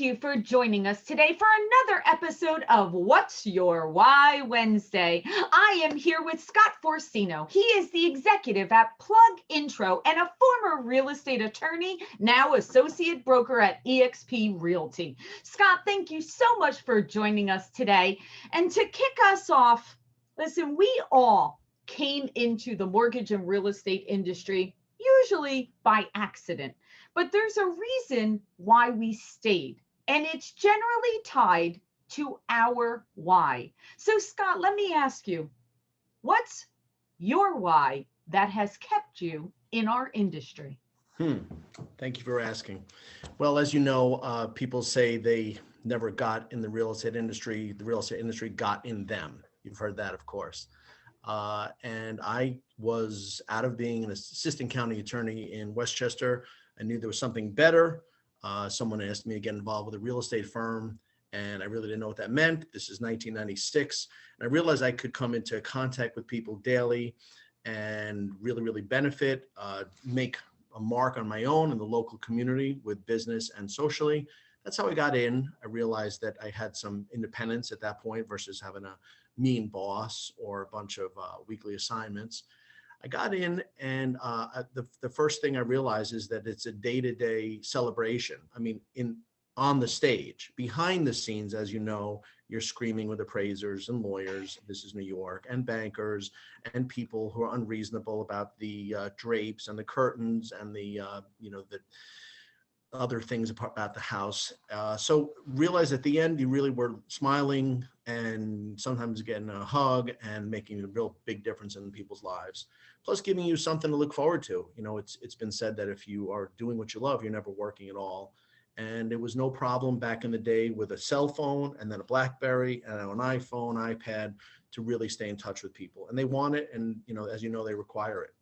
you for joining us today for another episode of What's Your Why Wednesday. I am here with Scott Forcino. He is the executive at Plug Intro and a former real estate attorney, now associate broker at eXp Realty. Scott, thank you so much for joining us today. And to kick us off, listen, we all came into the mortgage and real estate industry usually by accident. But there's a reason why we stayed, and it's generally tied to our why. So, Scott, let me ask you, what's your why that has kept you in our industry? Thank you for asking. Well, as you know, people say they never got in the real estate industry. The real estate industry got in them. You've heard that, of course. And I was out of being an assistant county attorney in Westchester. I knew there was something better. Someone asked me to get involved with a real estate firm, and I really didn't know what that meant. This is 1996. And I realized I could come into contact with people daily and really benefit, make a mark on my own in the local community with business and socially. That's how I got in. I realized that I had some independence at that point versus having a mean boss or a bunch of weekly assignments. I got in, and the first thing I realized is that it's a day-to-day celebration. I mean, on the stage, behind the scenes, as you know, you're screaming with appraisers and lawyers. This is New York, and bankers and people who are unreasonable about the drapes and the curtains and the other things about the house. So realize at the end, you really were smiling and sometimes getting a hug and making a real big difference in people's lives. Plus giving you something to look forward to. You know, it's been said that if you are doing what you love, you're never working at all. And it was no problem back in the day with a cell phone and then a BlackBerry and an iPhone, iPad to really stay in touch with people. And they want it. And, as you know, they require it.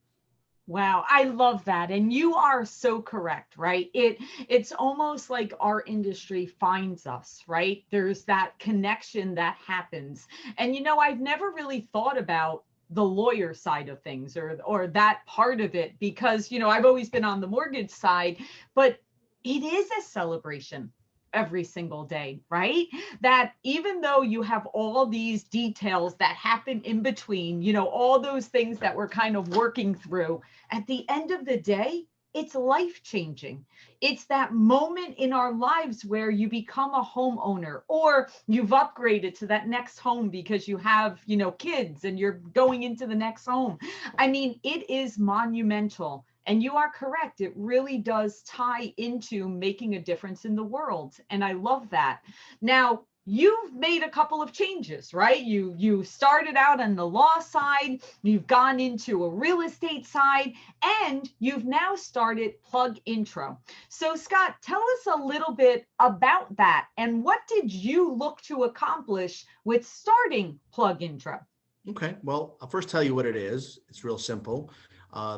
Wow, I love that. And you are so correct, right? It's almost like our industry finds us, right? There's that connection that happens. And I've never really thought about the lawyer side of things or that part of it because I've always been on the mortgage side, but it is a celebration every single day, right? That even though you have all these details that happen in between, all those things that we're kind of working through, at the end of the day, it's life changing. It's that moment in our lives where you become a homeowner or you've upgraded to that next home because you have, kids and you're going into the next home. I mean, it is monumental. And you are correct. It really does tie into making a difference in the world. And I love that. Now, you've made a couple of changes, right? You started out on the law side, you've gone into a real estate side, and you've now started Plug Intro. So Scott, tell us a little bit about that and what did you look to accomplish with starting Plug Intro? Okay, well, I'll first tell you what it is. It's real simple.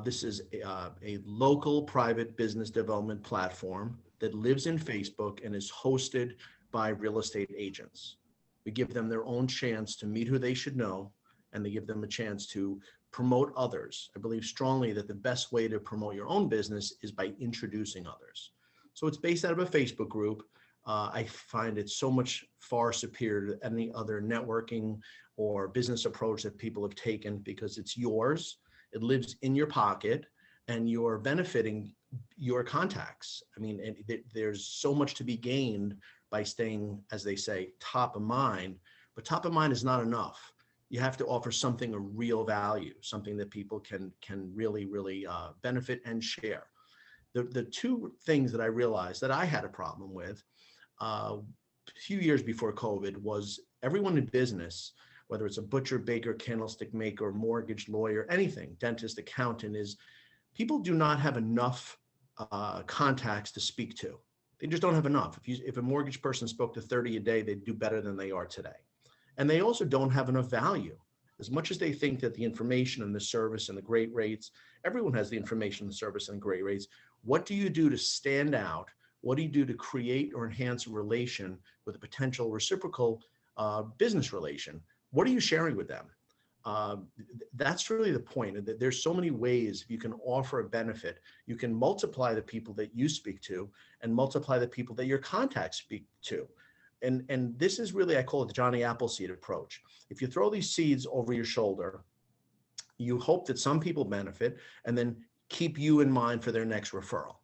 This is a local private business development platform that lives in Facebook and is hosted by real estate agents. We give them their own chance to meet who they should know, and they give them a chance to promote others. I believe strongly that the best way to promote your own business is by introducing others. So it's based out of a Facebook group. I find it so much far superior to any other networking or business approach that people have taken because it's yours. It lives in your pocket and you're benefiting your contacts. I mean, there's so much to be gained by staying, as they say, top of mind, but top of mind is not enough. You have to offer something of real value, something that people can really benefit and share. The two things that I realized that I had a problem with a few years before COVID was everyone in business, whether it's a butcher, baker, candlestick maker, mortgage lawyer, anything, dentist, accountant, is people do not have enough contacts to speak to. They just don't have enough. If a mortgage person spoke to 30 a day, they'd do better than they are today. And they also don't have enough value. As much as they think that the information and the service and the great rates, everyone has the information, the service, and great rates. What do you do to stand out? What do you do to create or enhance a relation with a potential reciprocal business relation? What are you sharing with them? uh, that's really the point. There's so many ways if you can offer a benefit. You can multiply the people that you speak to and multiply the people that your contacts speak to. And this is really, I call it the Johnny Appleseed approach. If you throw these seeds over your shoulder, you hope that some people benefit and then keep you in mind for their next referral.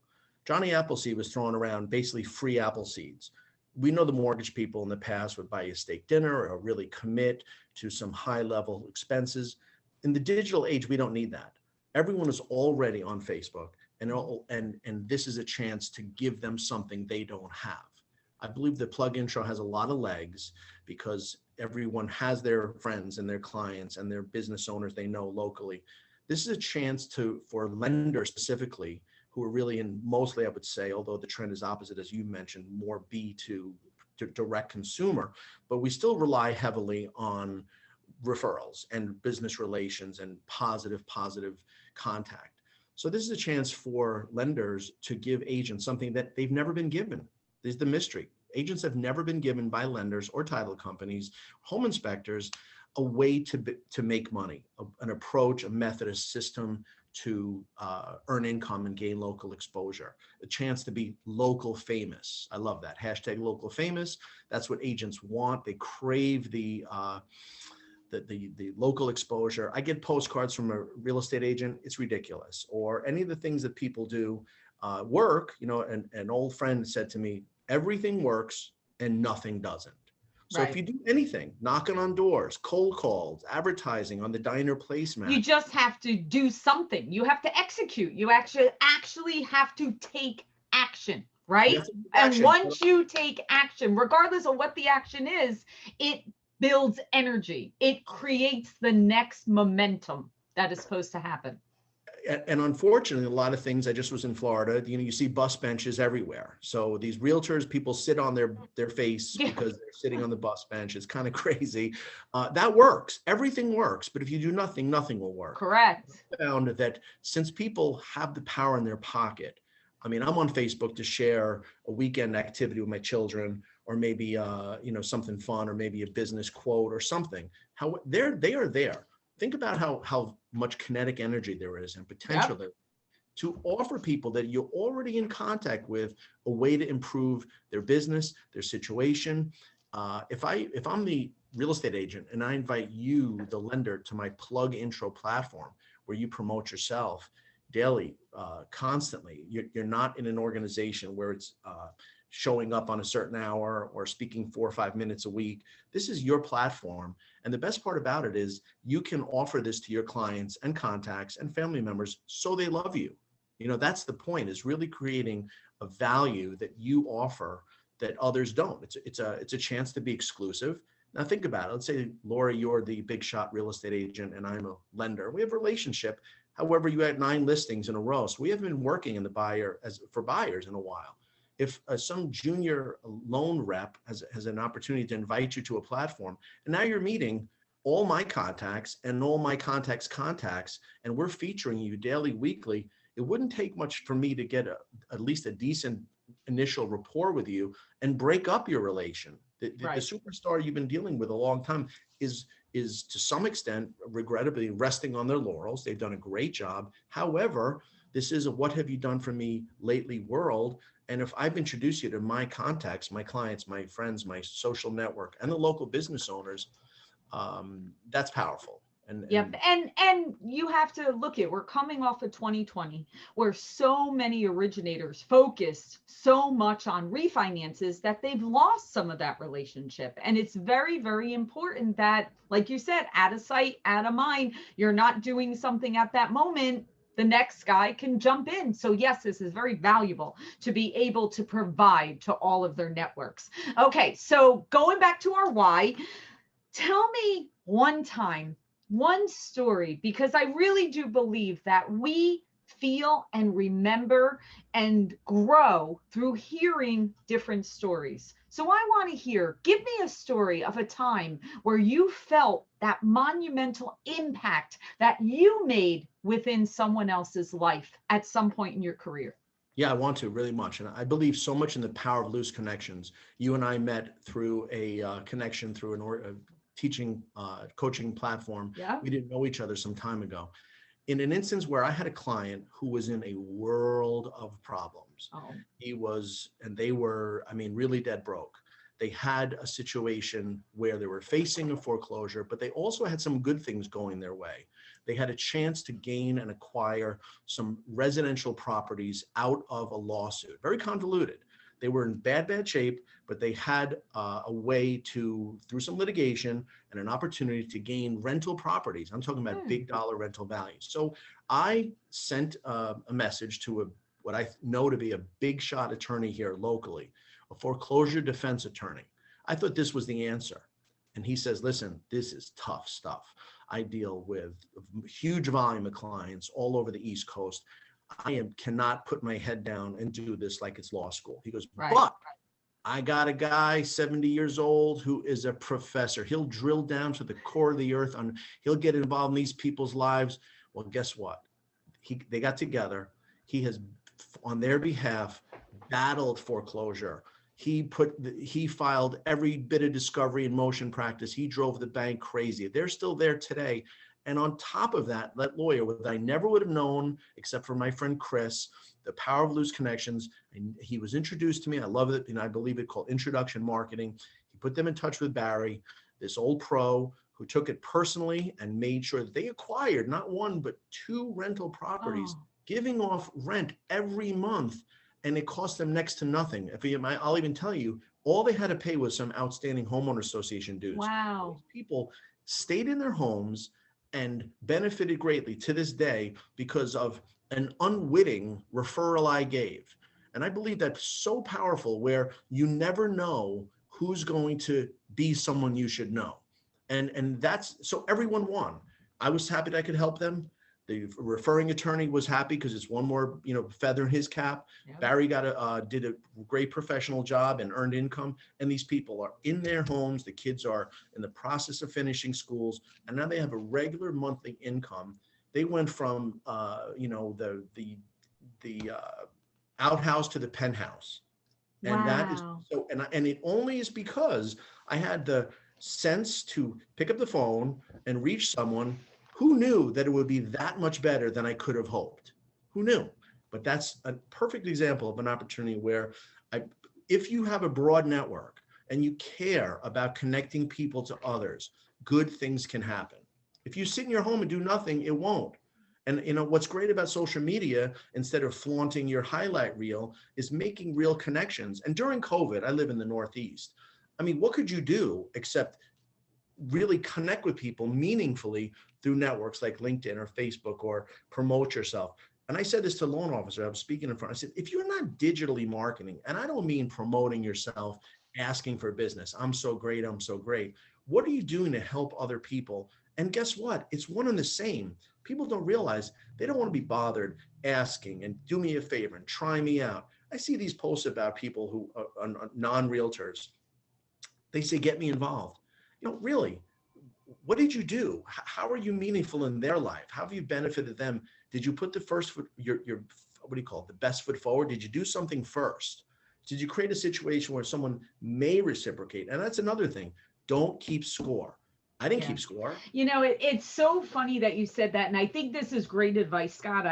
Johnny Appleseed was throwing around basically free apple seeds. We know the mortgage people in the past would buy you a steak dinner or really commit to some high level expenses. In the digital age, we don't need that. Everyone is already on Facebook, and this is a chance to give them something they don't have. I believe the plug intro has a lot of legs because everyone has their friends and their clients and their business owners they know locally. This is a chance for lenders specifically who are really in, mostly I would say, although the trend is opposite, as you mentioned, more to direct consumer, but we still rely heavily on referrals and business relations and positive contact. So this is a chance for lenders to give agents something that they've never been given. This is the mystery. Agents have never been given by lenders or title companies, home inspectors, a way to make money, an approach, a method, a system to earn income and gain local exposure, a chance to be local famous. I love that. Hashtag local famous. That's what agents want. They crave the local exposure. I get postcards from a real estate agent. It's ridiculous. Or any of the things that people do work. You know, an old friend said to me, everything works and nothing doesn't. So if Right. you do anything, knocking on doors, cold calls, advertising on the diner placemat, You just have to do something. You have to execute. You actually have to take action, you right? have to take And action. once you take action, regardless of what the action is, it builds energy. It creates the next momentum that is supposed to happen. And unfortunately, a lot of things, I just was in Florida, you know, you see bus benches everywhere. So these realtors, people sit on their face Yeah, because they're sitting on the bus bench. It's kind of crazy. That works. Everything works. But if you do nothing, nothing will work. correct. I found that since people have the power in their pocket, I mean, I'm on Facebook to share a weekend activity with my children, or maybe you know, something fun, or maybe a business quote or something. How they are there. Think about how much kinetic energy there is and potential Yep. there to offer people that you're already in contact with a way to improve their business, their situation. If I'm the real estate agent and I invite you, the lender, to my plug intro platform where you promote yourself daily, constantly, you're not in an organization where it's showing up on a certain hour or speaking 4 or 5 minutes a week. This is your platform. And the best part about it is you can offer this to your clients and contacts and family members so they love you. You know, that's the point, is really creating a value that you offer that others don't. It's a chance to be exclusive. Now think about it. Let's say, Laura, you're the big shot real estate agent and I'm a lender. We have a relationship. However, you had 9 listings in a row. So we haven't been working in the for buyers in a while. If some junior loan rep has an opportunity to invite you to a platform, and now you're meeting all my contacts and all my contacts, and we're featuring you daily, weekly, it wouldn't take much for me to get at least a decent initial rapport with you and break up your relation. The Right. superstar you've been dealing with a long time is to some extent, regrettably, resting on their laurels. They've done a great job. However, this is a what have you done for me lately world. And if I've introduced you to my contacts, my clients, my friends, my social network, and the local business owners, that's powerful. Yep. And you have to look at, we're coming off of 2020 where so many originators focused so much on refinances that they've lost some of that relationship. And it's very, very important that, like you said, out of sight, out of mind, you're not doing something at that moment, the next guy can jump in. So yes, this is very valuable to be able to provide to all of their networks. Okay, so going back to our why, tell me one time, one story, because I really do believe that we feel and remember and grow through hearing different stories. So I want to hear, give me a story of a time where you felt that monumental impact that you made within someone else's life at some point in your career. Yeah, I want to really much. And I believe so much in the power of loose connections. You and I met through a connection through a teaching, coaching platform. Yeah. We didn't know each other some time ago. In an instance where I had a client who was in a world of problems. Oh. He was, and they were, I mean, really dead broke. They had a situation where they were facing a foreclosure, but they also had some good things going their way. They had a chance to gain and acquire some residential properties out of a lawsuit, very convoluted. They were in bad shape, but they had a way to, through some litigation and an opportunity to gain rental properties. I'm talking about big dollar rental values. So I sent a message to what I know to be a big shot attorney here locally, a foreclosure defense attorney. I thought this was the answer. And he says, listen, this is tough stuff. I deal with a huge volume of clients all over the East Coast. Cannot put my head down and do this like it's law school. He goes, but I got a guy 70 years old who is a professor. He'll drill down to the core of the earth. He'll get involved in these people's lives. Well, guess what? They got together. He has, on their behalf, battled foreclosure. He filed every bit of discovery and motion practice. He drove the bank crazy. They're still there today. And on top of that, that lawyer, what I never would have known, except for my friend Chris, the power of loose connections. And he was introduced to me. I love it. And I believe it called introduction marketing. He put them in touch with Barry, this old pro who took it personally and made sure that they acquired not one, but 2 rental properties, giving off rent every month. And it cost them next to nothing. I'll even tell you, all they had to pay was some outstanding homeowner association dues. Wow. Those people stayed in their homes and benefited greatly to this day because of an unwitting referral I gave. And I believe that's so powerful, where you never know who's going to be someone you should know. And that's, so everyone won. I was happy that I could help them. The referring attorney was happy because it's one more, feather in his cap. Yeah. Barry did a great professional job and earned income. And these people are in their homes. The kids are in the process of finishing schools, and now they have a regular monthly income. They went from, the outhouse to the penthouse, and that is so. And it only is because I had the sense to pick up the phone and reach someone. Who knew that it would be that much better than I could have hoped? Who knew? But that's a perfect example of an opportunity where if you have a broad network and you care about connecting people to others, good things can happen. If you sit in your home and do nothing, it won't. And what's great about social media, instead of flaunting your highlight reel, is making real connections. And during COVID, I live in the Northeast. I mean, what could you do except really connect with people meaningfully through networks like LinkedIn or Facebook, or promote yourself? And I said this to a loan officer I was speaking in front. I said, if you're not digitally marketing, and I don't mean promoting yourself, asking for business, I'm so great, what are you doing to help other people? And guess what? It's one and the same. People don't realize they don't want to be bothered asking and do me a favor and try me out. I see these posts about people who are non-realtors. They say, get me involved. Really, what did you do? How are you meaningful in their life? How have you benefited them? Did you put the first foot, your what do you call it, the best foot forward? Did you do something first? Did you create a situation where someone may reciprocate? And that's another thing. Don't keep score. I didn't keep score. It's so funny that you said that. And I think this is great advice, Scott.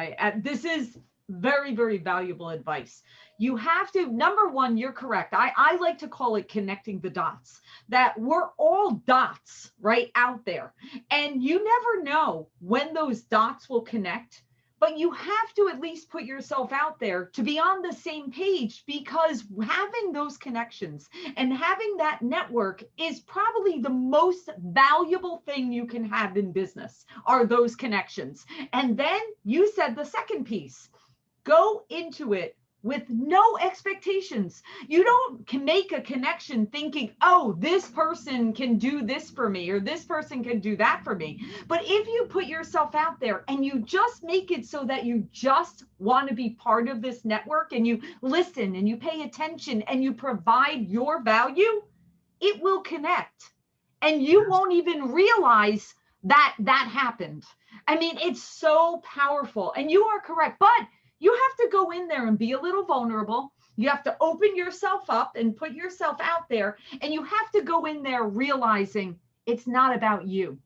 This is very, very valuable advice. You have to, number one, you're correct. I like to call it connecting the dots, that we're all dots right out there. And you never know when those dots will connect, but you have to at least put yourself out there to be on the same page, because having those connections and having that network is probably the most valuable thing you can have in business, are those connections. And then you said the second piece, go into it with no expectations. You don't make a connection thinking, oh, this person can do this for me, or this person can do that for me. But if you put yourself out there and you just make it so that you just want to be part of this network, and you listen and you pay attention and you provide your value, it will connect. And you won't even realize that happened. I mean, it's so powerful. And you are correct. But you have to go in there and be a little vulnerable. You have to open yourself up and put yourself out there. And you have to go in there realizing it's not about you.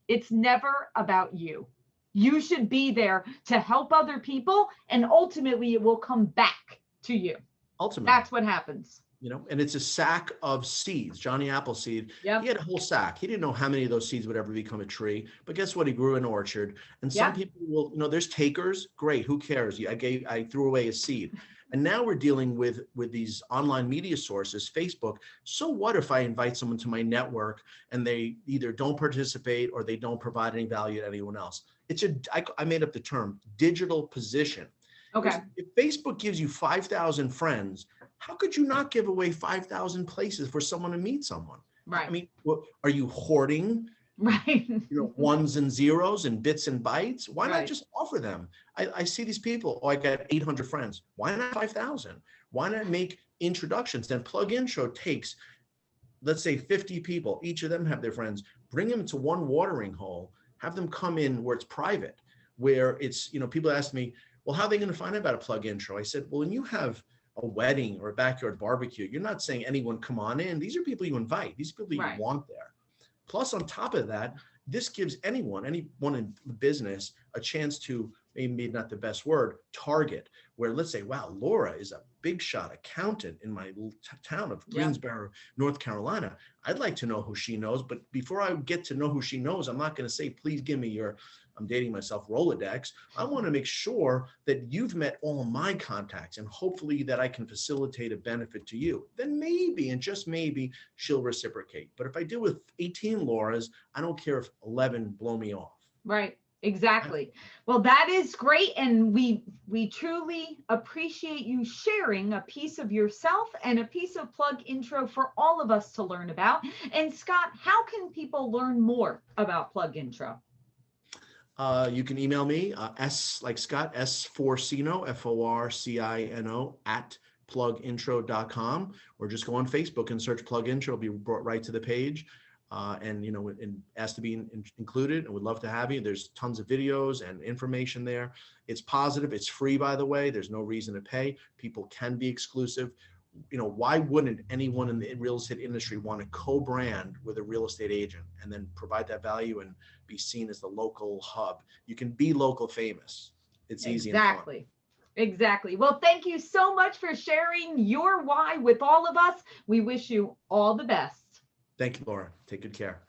It's never about you. You should be there to help other people, and ultimately it will come back to you. Ultimately. That's what happens. And it's a sack of seeds. Johnny Appleseed, he Yep. had a whole sack. He didn't know how many of those seeds would ever become a tree, but guess what? He grew an orchard. And some Yep. people will, there's takers. Great, who cares? I threw away a seed. And now we're dealing with these online media sources, Facebook. So what if I invite someone to my network and they either don't participate or they don't provide any value to anyone else? I made up the term digital position. Okay. If Facebook gives you 5,000 friends, how could you not give away 5,000 places for someone to meet someone? Right. I mean, are you hoarding, Right. ones and zeros and bits and bytes? Why not Right. just offer them? I see these people, I got 800 friends. Why not 5,000? Why not make introductions? Then Plug Intro takes, let's say 50 people, each of them have their friends, bring them to one watering hole, have them come in where it's private, where it's, people ask me, well, how are they going to find out about a Plug Intro? I said, well, when you have a wedding or a backyard barbecue, you're not saying anyone come on in. These are people you invite. These are people you Right. want there. Plus, on top of that, this gives anyone in business a chance to, maybe not the best word, target, where let's say, wow, Laura is a big shot accountant in my little town of Greensboro, North Carolina. I'd like to know who she knows, but before I get to know who she knows, I'm not going to say, please give me your, I'm dating myself, Rolodex. I want to make sure that you've met all my contacts and hopefully that I can facilitate a benefit to you. Then maybe, and just maybe, she'll reciprocate. But if I do with 18 Lauras, I don't care if 11 blow me off. Right. Exactly. Well, that is great. And we truly appreciate you sharing a piece of yourself and a piece of Plug Intro for all of us to learn about. And Scott, how can people learn more about Plug Intro? You can email me, S like Scott, S Forcino, Forcino at plugintro.com, or just go on Facebook and search Plug Intro. It'll be brought right to the page. And ask to be included, and would love to have you. There's tons of videos and information there. It's positive. It's free, by the way. There's no reason to pay. People can be exclusive. Why wouldn't anyone in the real estate industry want to co-brand with a real estate agent and then provide that value and be seen as the local hub? You can be local famous. It's easy and fun. Exactly. Well, thank you so much for sharing your why with all of us. We wish you all the best. Thank you, Laura. Take good care.